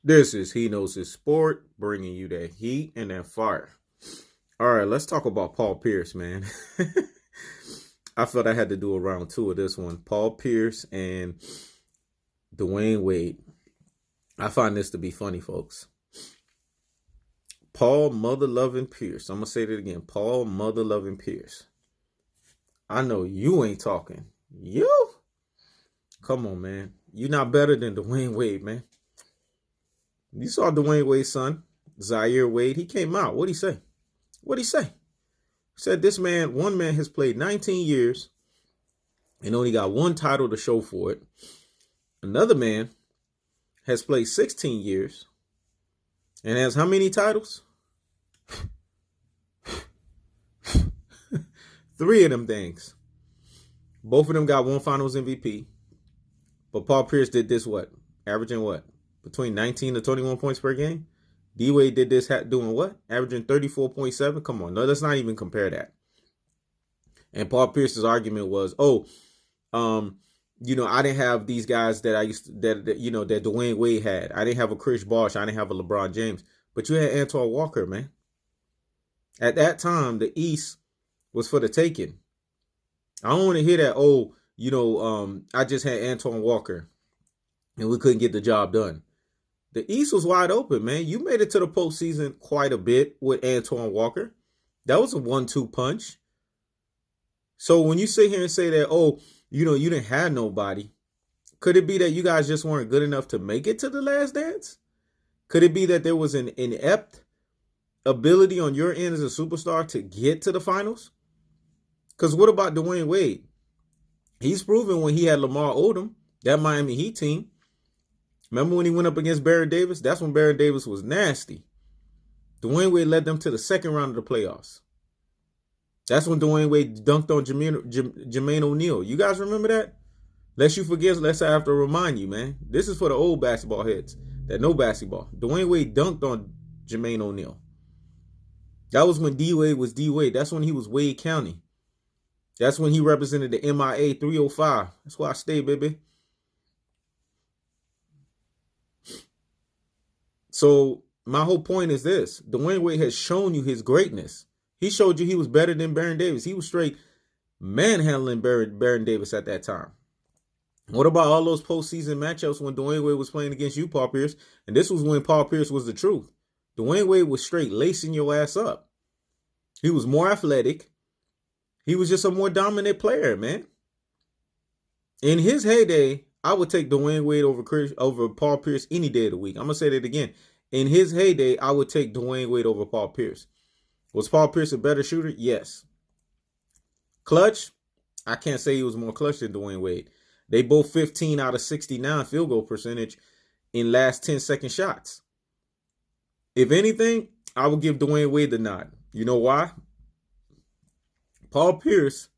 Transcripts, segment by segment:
This is He Knows His Sport, bringing you that heat and that fire. All right, let's talk about Paul Pierce, man. I felt I had to do a round two of this one. Paul Pierce and Dwyane Wade. I find this to be funny, folks. Paul MuthaLovin Pierce. I'm going to say that again. Paul MuthaLovin Pierce. I know you ain't talking. You? Come on, man. You're not better than Dwyane Wade, man. You saw Dwyane Wade's son, Zaire Wade. He came out. What'd he say? What'd he say? He said this man, one man has played 19 years and only got one title to show for it. Another man has played 16 years and has how many titles? 3 of them things. Both of them got one Finals MVP. But Paul Pierce did this what? Averaging what? Between 19 to 21 points per game. D-Wade did this doing what? Averaging 34.7. Come on. No, let's not even compare that. And Paul Pierce's argument was, I didn't have these guys that I used to, that Dwyane Wade had. I didn't have a Chris Bosh. I didn't have a LeBron James. But you had Antoine Walker, man. At that time, the East was for the taking. I don't want to hear that, I just had Antoine Walker and we couldn't get the job done. The East was wide open, man. You made it to the postseason quite a bit with Antoine Walker. That was a 1-2 punch. So when you sit here and say that, you didn't have nobody, could it be that you guys just weren't good enough to make it to the last dance? Could it be that there was an inept ability on your end as a superstar to get to the finals? Because what about Dwyane Wade? He's proven when he had Lamar Odom, that Miami Heat team. Remember when he went up against Baron Davis? That's when Baron Davis was nasty. Dwyane Wade led them to the second round of the playoffs. That's when Dwyane Wade dunked on Jermaine O'Neal. You guys remember that? Lest you forget, let's have to remind you, man. This is for the old basketball heads that know basketball. Dwyane Wade dunked on Jermaine O'Neal. That was when D-Wade was D-Wade. That's when he was Wade County. That's when he represented the MIA 305. That's why I stay, baby. So my whole point is this. Dwyane Wade has shown you his greatness. He showed you he was better than Baron Davis. He was straight manhandling Baron Davis at that time. What about all those postseason matchups when Dwyane Wade was playing against you, Paul Pierce? And this was when Paul Pierce was the truth. Dwyane Wade was straight lacing your ass up. He was more athletic. He was just a more dominant player, man. In his heyday, I would take Dwyane Wade over Paul Pierce any day of the week. I'm going to say that again. In his heyday, I would take Dwyane Wade over Paul Pierce. Was Paul Pierce a better shooter? Yes. Clutch? I can't say he was more clutch than Dwyane Wade. They both 15 out of 69 field goal percentage in last 10-second shots. If anything, I would give Dwyane Wade the nod. You know why? Paul Pierce,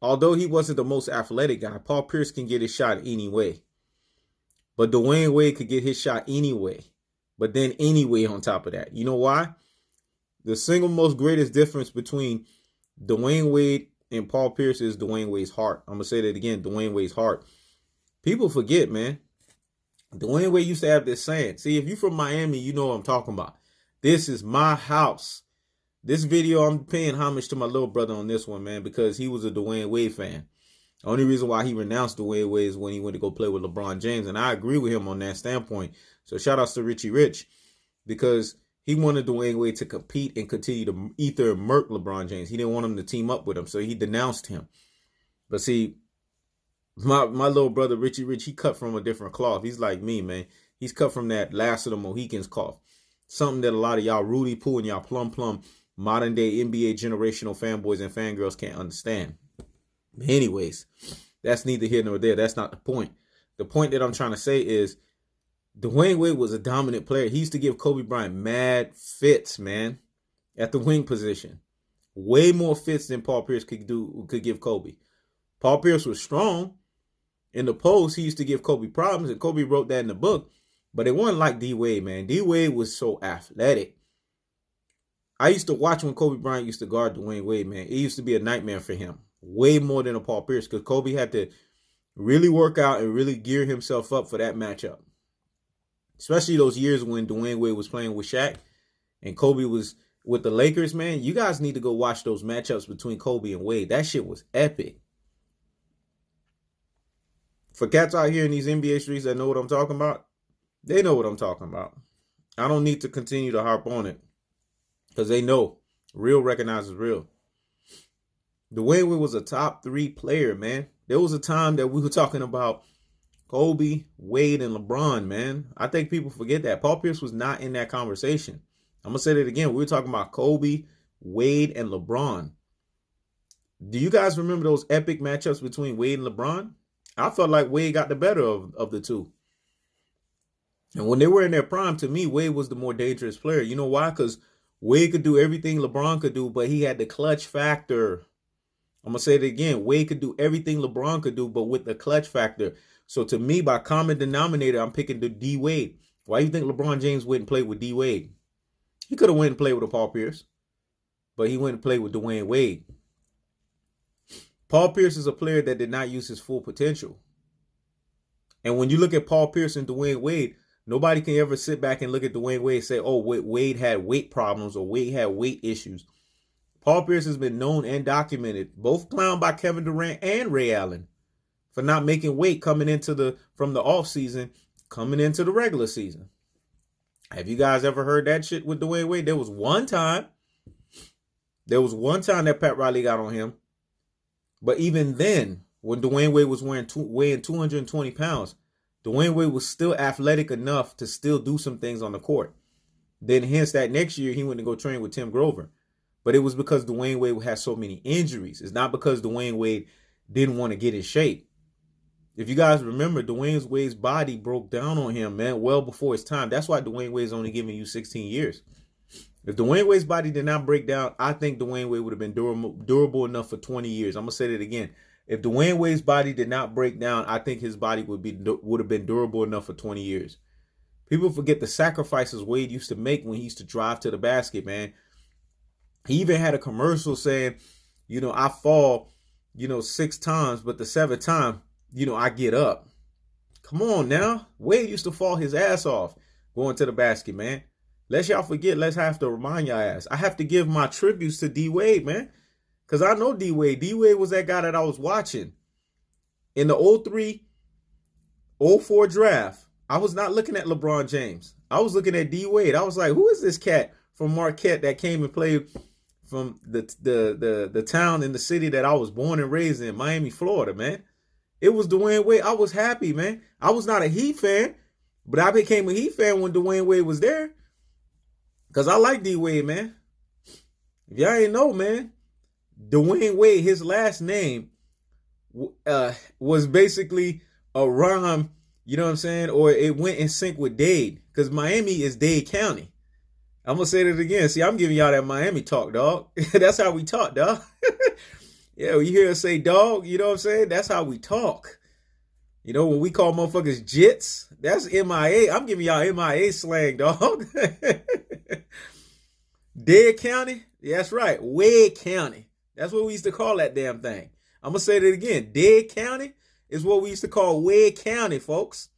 although he wasn't the most athletic guy, Paul Pierce can get his shot anyway. But Dwyane Wade could get his shot anyway. But then anyway on top of that. You know why? The single most greatest difference between Dwyane Wade and Paul Pierce is Dwyane Wade's heart. I'm going to say that again, Dwyane Wade's heart. People forget, man. Dwyane Wade used to have this saying. See, if you're from Miami, you know what I'm talking about. This is my house. This video, I'm paying homage to my little brother on this one, man, because he was a Dwyane Wade fan. The only reason why he renounced Dwyane Wade is when he went to go play with LeBron James, and I agree with him on that standpoint. So shout outs to Richie Rich, because he wanted Dwyane Wade to compete and continue to ether and murk LeBron James. He didn't want him to team up with him, so he denounced him. But see, my little brother Richie Rich, he cut from a different cloth. He's like me, man. He's cut from that last of the Mohicans cloth. Something that a lot of y'all Rudy Poo and y'all plum modern day NBA generational fanboys and fangirls can't understand. But anyways, that's neither here nor there. That's not the point. The point that I'm trying to say is Dwyane Wade was a dominant player. He used to give Kobe Bryant mad fits, man, at the wing position. Way more fits than Paul Pierce could give Kobe. Paul Pierce was strong. In the post, he used to give Kobe problems, and Kobe wrote that in the book. But it wasn't like D-Wade, man. D-Wade was so athletic. I used to watch when Kobe Bryant used to guard Dwyane Wade, man. It used to be a nightmare for him. Way more than a Paul Pierce, because Kobe had to really work out and really gear himself up for that matchup. Especially those years when Dwyane Wade was playing with Shaq and Kobe was with the Lakers, man. You guys need to go watch those matchups between Kobe and Wade. That shit was epic. For cats out here in these NBA streets that know what I'm talking about, they know what I'm talking about. I don't need to continue to harp on it because they know. Real recognizes real. Dwyane Wade was a top 3 player, man. There was a time that we were talking about Kobe, Wade, and LeBron, man. I think people forget that. Paul Pierce was not in that conversation. I'm going to say that again. We were talking about Kobe, Wade, and LeBron. Do you guys remember those epic matchups between Wade and LeBron? I felt like Wade got the better of the two. And when they were in their prime, to me, Wade was the more dangerous player. You know why? Because Wade could do everything LeBron could do, but he had the clutch factor. I'm going to say it again. Wade could do everything LeBron could do, but with the clutch factor. So to me, by common denominator, I'm picking the D Wade. Why do you think LeBron James went and played with D Wade? He could have went and played with a Paul Pierce, but he went and played with Dwyane Wade. Paul Pierce is a player that did not use his full potential. And when you look at Paul Pierce and Dwyane Wade, nobody can ever sit back and look at Dwyane Wade and say, oh, Wade had weight problems or Wade had weight issues. Paul Pierce has been known and documented, both clowned by Kevin Durant and Ray Allen, for not making weight coming into from the offseason, coming into the regular season. Have you guys ever heard that shit with Dwyane Wade? There was one time that Pat Riley got on him. But even then, when Dwyane Wade was weighing 220 pounds, Dwyane Wade was still athletic enough to still do some things on the court. Then hence that next year, he went to go train with Tim Grover. But it was because Dwyane Wade had so many injuries. It's not because Dwyane Wade didn't want to get in shape. If you guys remember, Dwyane Wade's body broke down on him, man, well before his time. That's why Dwyane Wade's only giving you 16 years. If Dwyane Wade's body did not break down, I think Dwyane Wade would have been durable enough for 20 years. I'm going to say that again. If Dwyane Wade's body did not break down, I think his body would have been durable enough for 20 years. People forget the sacrifices Wade used to make when he used to drive to the basket, man. He even had a commercial saying, I fall, 6 times, but the 7th time, I get up. Come on now. Wade used to fall his ass off going to the basket, man. Lest y'all forget, let's have to remind y'all ass. I have to give my tributes to D Wade, man. Because I know D Wade. D Wade was that guy that I was watching. In the 03-04 draft, I was not looking at LeBron James. I was looking at D Wade. I was like, who is this cat from Marquette that came and played from the town in the city that I was born and raised in, Miami, Florida, man? It was Dwyane Wade. I was happy, man. I was not a Heat fan, but I became a Heat fan when Dwyane Wade was there. Because I like D Wade, man. If y'all ain't know, man, Dwyane Wade, his last name was basically a rhyme, you know what I'm saying? Or it went in sync with Dade. Because Miami is Dade County. I'm going to say that again. See, I'm giving y'all that Miami talk, dog. That's how we talk, dog. Yeah, when you hear us say dog, you know what I'm saying? That's how we talk. When we call motherfuckers jits, that's MIA. I'm giving y'all MIA slang, dog. Dade County? Yeah, that's right. Wade County. That's what we used to call that damn thing. I'm going to say that again. Dade County is what we used to call Wade County, folks.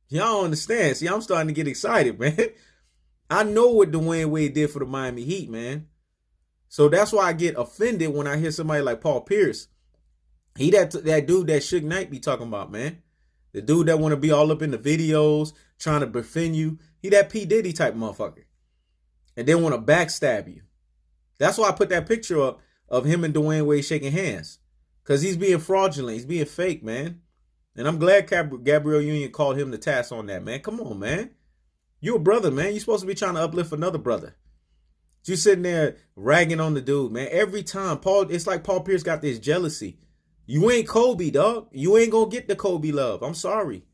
Y'all don't understand. See, I'm starting to get excited, man. I know what Dwyane Wade did for the Miami Heat, man. So that's why I get offended when I hear somebody like Paul Pierce. He that dude that Suge Knight be talking about, man. The dude that want to be all up in the videos, trying to befriend you. He that P. Diddy type motherfucker. And then want to backstab you. That's why I put that picture up of him and Dwyane Wade shaking hands. Because he's being fraudulent. He's being fake, man. And I'm glad Gabrielle Union called him the task on that, man. Come on, man. You a brother, man. You're supposed to be trying to uplift another brother. You sitting there ragging on the dude, man. Every time, it's like Paul Pierce got this jealousy. You ain't Kobe, dog. You ain't going to get the Kobe love. I'm sorry.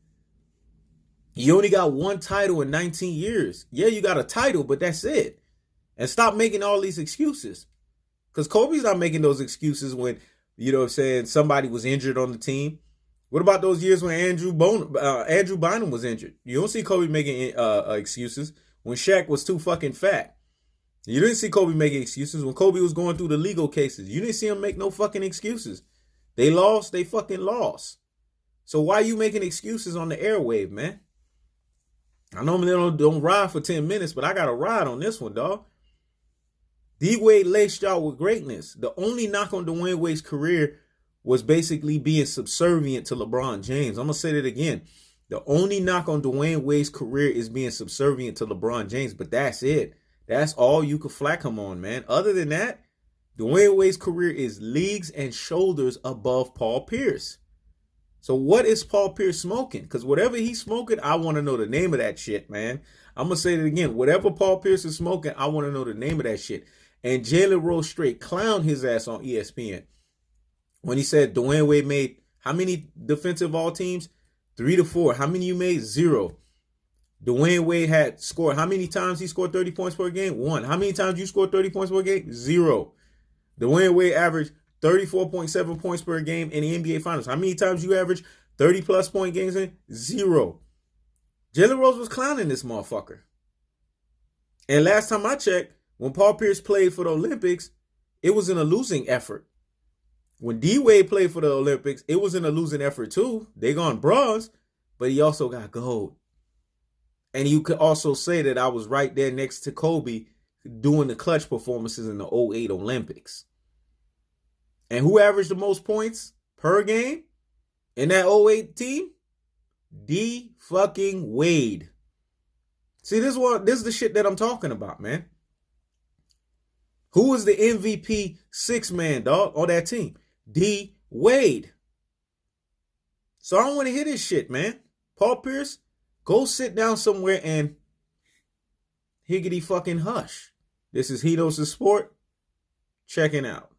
You only got one title in 19 years. Yeah, you got a title, but that's it. And stop making all these excuses. Because Kobe's not making those excuses when, somebody was injured on the team. What about those years when Andrew Bynum was injured? You don't see Kobe making excuses when Shaq was too fucking fat. You didn't see Kobe making excuses when Kobe was going through the legal cases. You didn't see him make no fucking excuses. They lost, they fucking lost. So why are you making excuses on the airwave, man? I normally don't ride for 10 minutes, but I got to ride on this one, dog. D-Wade laced y'all with greatness. The only knock on Dwyane Wade's career was basically being subservient to LeBron James. I'm going to say that again. The only knock on Dwyane Wade's career is being subservient to LeBron James, but that's it. That's all you could flack him on, man. Other than that, Dwyane Wade's career is leagues and shoulders above Paul Pierce. So what is Paul Pierce smoking? Because whatever he's smoking, I want to know the name of that shit, man. I'm going to say it again. Whatever Paul Pierce is smoking, I want to know the name of that shit. And Jalen Rose straight clowned his ass on ESPN when he said Dwyane Wade made how many defensive all teams? 3 to 4. How many you made? 0. Dwyane Wade had scored. How many times he scored 30 points per game? 1. How many times you scored 30 points per game? 0. Dwyane Wade averaged 34.7 points per game in the NBA Finals. How many times you averaged 30-plus point games in? 0. Jalen Rose was clowning this motherfucker. And last time I checked, when Paul Pierce played for the Olympics, it was in a losing effort. When D-Wade played for the Olympics, it was in a losing effort too. They gone bronze, but he also got gold. And you could also say that I was right there next to Kobe doing the clutch performances in the 2008 Olympics. And who averaged the most points per game in that 2008 team? D-fucking-Wade. See, this is the shit that I'm talking about, man. Who was the MVP 6-man, dog, on that team? D-Wade. So I don't want to hear this shit, man. Paul Pierce, go sit down somewhere and higgity fucking hush. This is Hedos' Sport. Checking out.